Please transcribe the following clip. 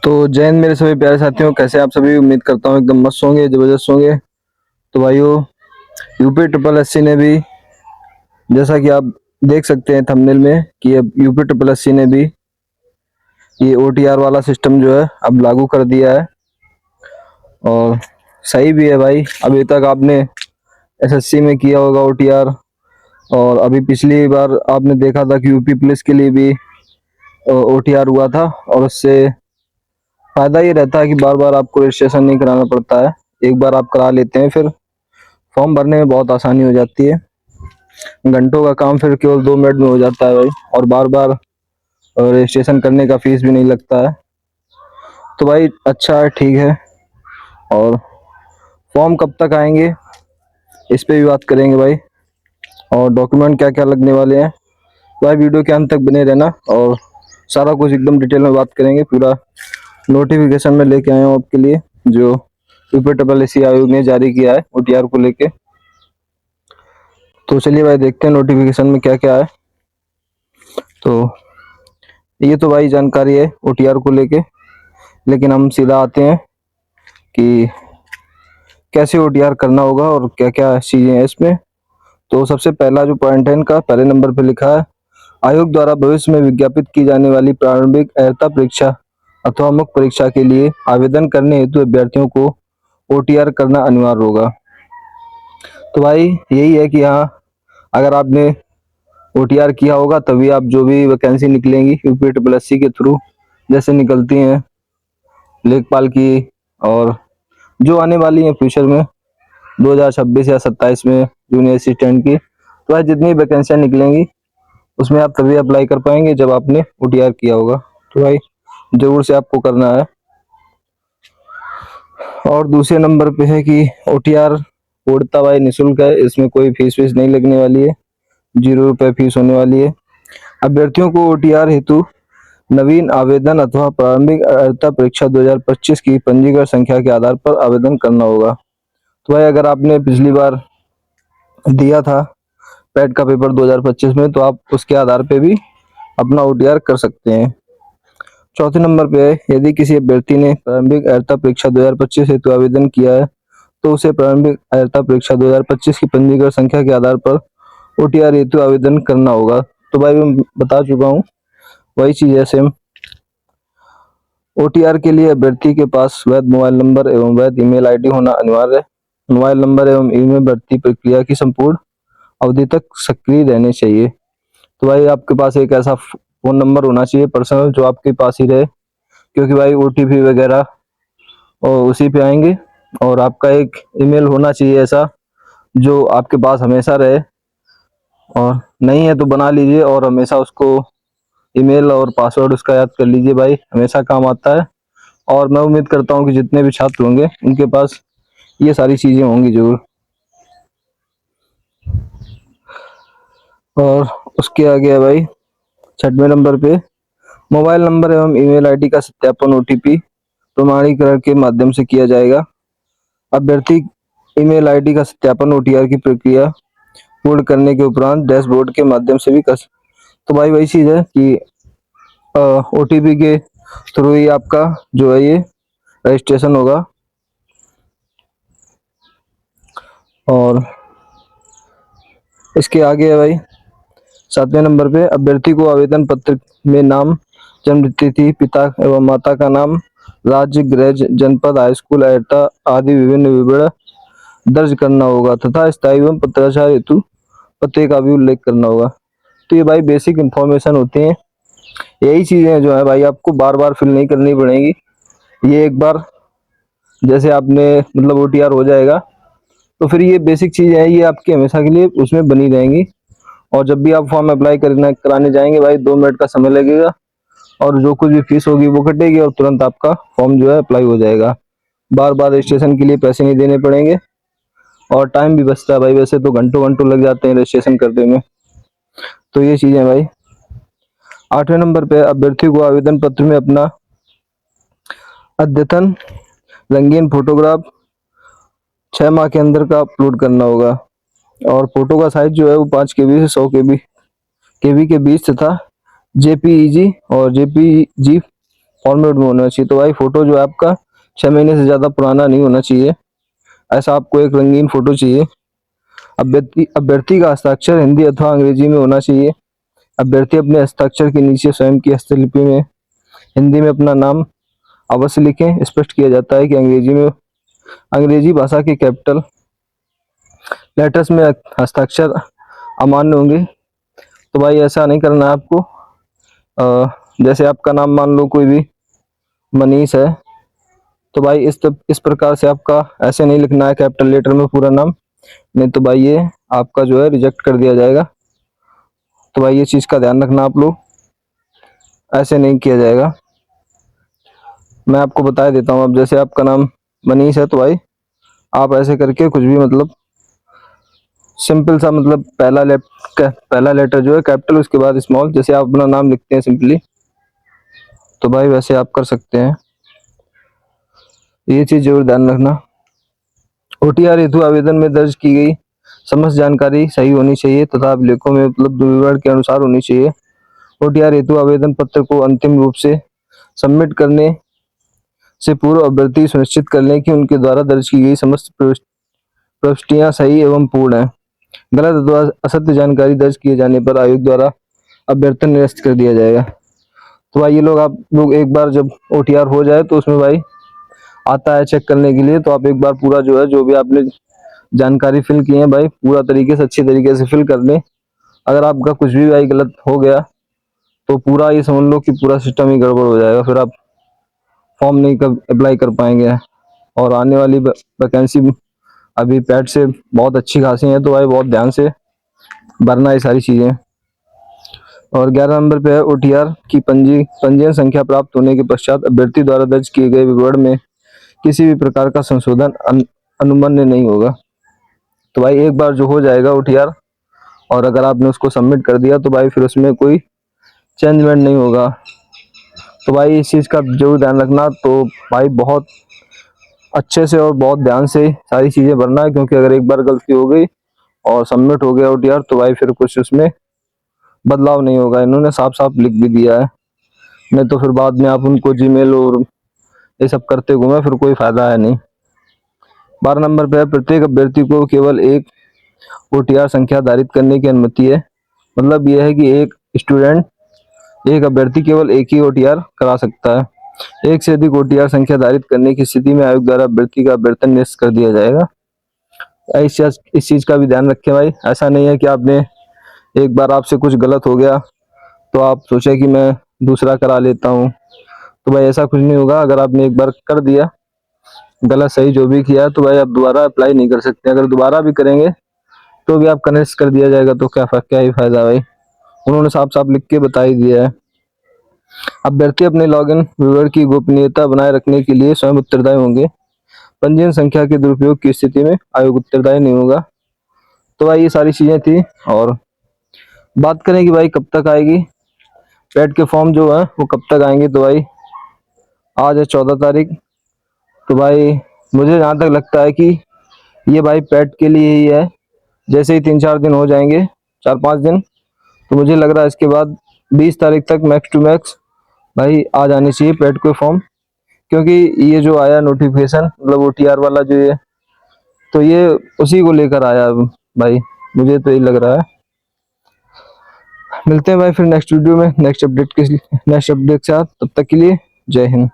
तो जय हिंद मेरे सभी प्यारे साथियों, कैसे आप सभी। उम्मीद करता हूँ एकदम मस्त होंगे, जबरदस्त होंगे। तो भाइयों, यूपी ट्रिपल एससी ने भी, जैसा कि आप देख सकते हैं थंबनेल में, कि अब यूपी ट्रिपल एससी ने भी ये ओटीआर वाला सिस्टम जो है अब लागू कर दिया है। और सही भी है भाई। अभी तक आपने एसएससी में किया होगा ओटीआर, और अभी पिछली बार आपने देखा था कि यूपी पुलिस के लिए भी ओटीआर हुआ था। और उससे फायदा ये रहता है कि बार बार आपको रजिस्ट्रेशन नहीं कराना पड़ता है। एक बार आप करा लेते हैं, फिर फॉर्म भरने में बहुत आसानी हो जाती है। घंटों का काम फिर केवल 2 मिनट में हो जाता है भाई। और बार बार रजिस्ट्रेशन करने का फीस भी नहीं लगता है। तो भाई अच्छा है, ठीक है। और फॉर्म कब तक आएंगे इस पे भी बात करेंगे भाई, और डॉक्यूमेंट क्या क्या लगने वाले हैं। तो भाई वीडियो के अंत तक बने रहना, और सारा कुछ एकदम डिटेल में बात करेंगे। पूरा नोटिफिकेशन में लेके आया हूँ आपके लिए, जो यूपी ट्रिपल एससी आयोग ने जारी किया है ओटीआर को लेके। तो चलिए भाई देखते हैं नोटिफिकेशन में क्या क्या है। तो ये तो भाई जानकारी है ओटीआर को लेके, लेकिन हम सीधा आते हैं कि कैसे ओटीआर करना होगा और क्या क्या चीजें हैं इसमें। तो सबसे पहला जो पॉइंट है इनका, पहले नंबर पे लिखा है, आयोग द्वारा भविष्य में विज्ञापित की जाने वाली प्रारंभिक अर्हता परीक्षा अथवा मुख्य परीक्षा के लिए आवेदन करने हेतु अभ्यर्थियों को ओटीआर करना अनिवार्य होगा। तो भाई यही है कि हाँ, अगर आपने ओटीआर किया होगा तभी आप जो भी वैकेंसी निकलेंगी यूपी ट्रिपल एससी के थ्रू, जैसे निकलती हैं लेखपाल की, और जो आने वाली है फ्यूचर में 2026 या 27 में जूनियर असिस्टेंट की, तो भाई जितनी वैकेंसियां निकलेंगी उसमें आप तभी अप्लाई कर पाएंगे जब आपने ओटीआर किया होगा। तो भाई जरूर से आपको करना है। और दूसरे नंबर पे है कि ओटीआर पूर्णतः भाई निःशुल्क है, इसमें कोई फीस वीस नहीं लगने वाली है, 0 रुपये फीस होने वाली है। अभ्यर्थियों को ओटीआर हेतु नवीन आवेदन अथवा प्रारंभिक अर्हता परीक्षा 2025 की पंजीकरण संख्या के आधार पर आवेदन करना होगा। तो भाई अगर आपने पिछली बार दिया था पेट का पेपर 2025 में, तो आप उसके आधार पे भी अपना ओटीआर कर सकते हैं। चौथे नंबर पे है, यदि किसी अभ्यर्थी ने प्रारंभिक अर्हता परीक्षा 2025 हेतु आवेदन किया है, तो उसे प्रारंभिक अर्हता परीक्षा 2025 की पंजीकरण संख्या के आधार पर ओटीआर हेतु आवेदन करना होगा। तो भाई मैं बता चुका हूँ, वही चीज है सेम। ओटीआर के लिए अभ्यर्थी के पास वैध मोबाइल नंबर एवं वैध ईमेल आईडी होना अनिवार्य है। मोबाइल नंबर एवं ईमेल भर्ती प्रक्रिया की संपूर्ण अवधि तक सक्रिय रहने चाहिए। तो भाई आपके पास एक ऐसा फोन नंबर होना चाहिए पर्सनल, जो आपके पास ही रहे, क्योंकि भाई ओटीपी वगैरह और उसी पे आएंगे। और आपका एक ईमेल होना चाहिए ऐसा जो आपके पास हमेशा रहे, और नहीं है तो बना लीजिए और हमेशा उसको ईमेल और पासवर्ड उसका याद कर लीजिए भाई, हमेशा काम आता है। और मैं उम्मीद करता हूँ कि जितने भी छात्र होंगे उनके पास ये सारी चीजें होंगी जरूर। और उसके आगे है भाई 6वें नंबर पे, मोबाइल नंबर एवं ईमेल आईडी का सत्यापन ओटीपी प्रमाणीकरण के माध्यम से किया जाएगा। अभ्यर्थी ईमेल आईडी का सत्यापन ओटीआर की प्रक्रिया पूर्ण करने के उपरांत डैशबोर्ड के माध्यम से भी कर। तो भाई वही चीज है कि ओटीपी के थ्रू ही आपका जो है ये रजिस्ट्रेशन होगा। और इसके आगे है भाई 7वें नंबर पे, अभ्यर्थी को आवेदन पत्र में नाम, जन्म तिथि, पिता एवं माता का नाम, राज्य, गृह, जनपद, हाई स्कूल, अर्हता आदि विभिन्न विवरण दर्ज करना होगा तथा स्थायी एवं पत्राचार हेतु पते का भी उल्लेख करना होगा। तो ये भाई बेसिक इंफॉर्मेशन होती हैं। यही चीजें जो है भाई आपको बार बार फिल नहीं करनी पड़ेंगी। ये एक बार जैसे आपने मतलब ओटीआर हो जाएगा, तो फिर ये बेसिक चीजें हैं, ये आपके हमेशा के लिए उसमें बनी रहेंगी। और जब भी आप फॉर्म अप्लाई कराने जाएंगे भाई, 2 मिनट का समय लगेगा, और जो कुछ भी फीस होगी वो कटेगी, और तुरंत आपका फॉर्म जो है अप्लाई हो जाएगा। बार बार रजिस्ट्रेशन के लिए पैसे नहीं देने पड़ेंगे, और टाइम भी बचता है भाई। वैसे तो घंटों घंटों लग जाते हैं रजिस्ट्रेशन करने में। तो ये चीजें भाई। 8वें नंबर पे, अभ्यर्थी को आवेदन पत्र में अपना अद्यतन रंगीन फोटोग्राफ 6 माह के अंदर का अपलोड करना होगा। और फोटो का साइज जो है वो 5 KB से 100 KB के बीच तथा जेपीईजी और जेपीजी फॉर्मेट में होना चाहिए। तो भाई फोटो जो है आपका 6 महीने से ज़्यादा पुराना नहीं होना चाहिए, ऐसा आपको एक रंगीन फोटो चाहिए। अभ्यर्थी अभ्यर्थी का हस्ताक्षर हिंदी अथवा अंग्रेजी में होना चाहिए। अभ्यर्थी अपने हस्ताक्षर के नीचे स्वयं की हस्तलिपि में हिंदी में अपना नाम अवश्य लिखें। स्पष्ट किया जाता है कि अंग्रेजी भाषा के कैपिटल लेटर्स में हस्ताक्षर अमान्य होंगे। तो भाई ऐसा नहीं करना है आपको। जैसे आपका नाम मान लो कोई भी मनीष है, तो भाई इस प्रकार से आपका ऐसे नहीं लिखना है कैपिटल लेटर में पूरा नाम, नहीं तो भाई ये आपका जो है रिजेक्ट कर दिया जाएगा। तो भाई ये चीज़ का ध्यान रखना आप लोग, ऐसे नहीं किया जाएगा। मैं आपको बता देता हूँ। अब जैसे आपका नाम मनीष है, तो भाई आप ऐसे करके कुछ भी मतलब सिंपल सा मतलब पहला लेटर जो है कैपिटल, उसके बाद स्मॉल, जैसे आप अपना नाम लिखते हैं सिंपली, तो भाई वैसे आप कर सकते हैं। ये चीज़ जरूर ध्यान रखना। ओटीआर हेतु आवेदन में दर्ज की गई समस्त जानकारी सही होनी चाहिए तथा अभिलेखों में उपलब्ध विवरण के अनुसार होनी चाहिए। ओटीआर हेतु आवेदन पत्र को अंतिम रूप से सबमिट करने से पूर्व अभ्यर्थी सुनिश्चित कर लें कि उनके द्वारा दर्ज की गई समस्त प्रविष्टियां सही एवं पूर्ण हैं। गलत अथवा असत्य जानकारी दर्ज किए जाने पर आयोग द्वारा अभ्यर्थन निरस्त कर दिया जाएगा। तो भाई ये लोग आप लोग एक बार जब ओटीआर हो जाए तो उसमें भाई आता है चेक करने के लिए, तो आप एक बार पूरा जो है जो भी आपने जानकारी फिल की है भाई पूरा तरीके से अच्छे तरीके से फिल कर लें। अगर आपका कुछ भी भाई गलत हो गया तो पूरा ये समझ लो कि पूरा सिस्टम ही गड़बड़ हो जाएगा, फिर आप फॉर्म नहीं कर अप्लाई कर पाएंगे। और आने वाली वैकेंसी अभी पैड से बहुत अच्छी खासी है, तो भाई बहुत ध्यान से भरना ये सारी चीज़ें। और 11 नंबर पे है ओटीआर की पंजीयन संख्या प्राप्त होने के पश्चात अभ्यर्थी द्वारा दर्ज किए गए विवरण में किसी भी प्रकार का संशोधन अनुमन्य नहीं होगा। तो भाई एक बार जो हो जाएगा ओटीआर और अगर आपने उसको सबमिट कर दिया तो भाई फिर उसमें कोई चेंजमेंट नहीं होगा। तो भाई इस चीज़ का जरूर ध्यान रखना। तो भाई बहुत अच्छे से और बहुत ध्यान से सारी चीज़ें भरना है, क्योंकि अगर एक बार गलती हो गई और सबमिट हो गया ओटीआर तो भाई फिर कुछ उसमें बदलाव नहीं होगा। इन्होंने साफ साफ लिख भी दिया है, नहीं तो फिर बाद में आप उनको जीमेल और ये सब करते घूमे फिर कोई फायदा है नहीं। 12 नंबर पे है प्रत्येक अभ्यर्थी को केवल एक ओटीआर संख्या धारित करने की अनुमति है। मतलब यह है कि एक अभ्यर्थी केवल एक ही ओटीआर करा सकता है। एक से अधिक ओटीआर संख्या धारित करने की स्थिति में आयोग द्वारा अभ्यर्थी का अभ्यर्थन निरस्त कर दिया जाएगा। इस चीज का भी ध्यान रखें भाई। ऐसा नहीं है कि आपने एक बार आपसे कुछ गलत हो गया तो आप सोचे कि मैं दूसरा करा लेता हूँ, तो भाई ऐसा कुछ नहीं होगा। अगर आपने एक बार कर दिया गलत सही जो भी किया तो भाई आप दोबारा अप्लाई नहीं कर सकते। अगर दोबारा भी करेंगे तो भी आपका निरस्त कर दिया जाएगा, तो क्या ही फायदा भाई। उन्होंने साफ साफ लिख के बता ही दिया है। अभ्यर्थी अपने लॉगिन विवरण की गोपनीयता बनाए रखने के लिए स्वयं उत्तरदायी होंगे। पंजीयन संख्या के दुरुपयोग की स्थिति में आयोग उत्तरदायी नहीं होगा। तो भाई ये सारी चीजें थी। और बात करें कि भाई कब तक आएगी पैड के फॉर्म जो है वो कब तक आएंगे, तो भाई आज है 14 तारीख। तो भाई मुझे जहाँ तक लगता है कि ये भाई पैड के लिए ही है। जैसे ही 3-4 दिन हो जाएंगे, 4-5 दिन, तो मुझे लग रहा है इसके बाद 20 तारीख तक मैक्स टू मैक्स भाई आ जानी चाहिए पैड के फॉर्म। क्योंकि ये जो आया नोटिफिकेशन मतलब ओटीआर वाला जो ये, तो ये उसी को लेकर आया भाई, मुझे तो यही लग रहा है। मिलते हैं भाई फिर नेक्स्ट वीडियो में नेक्स्ट अपडेट के साथ। तब तक के लिए जय हिंद।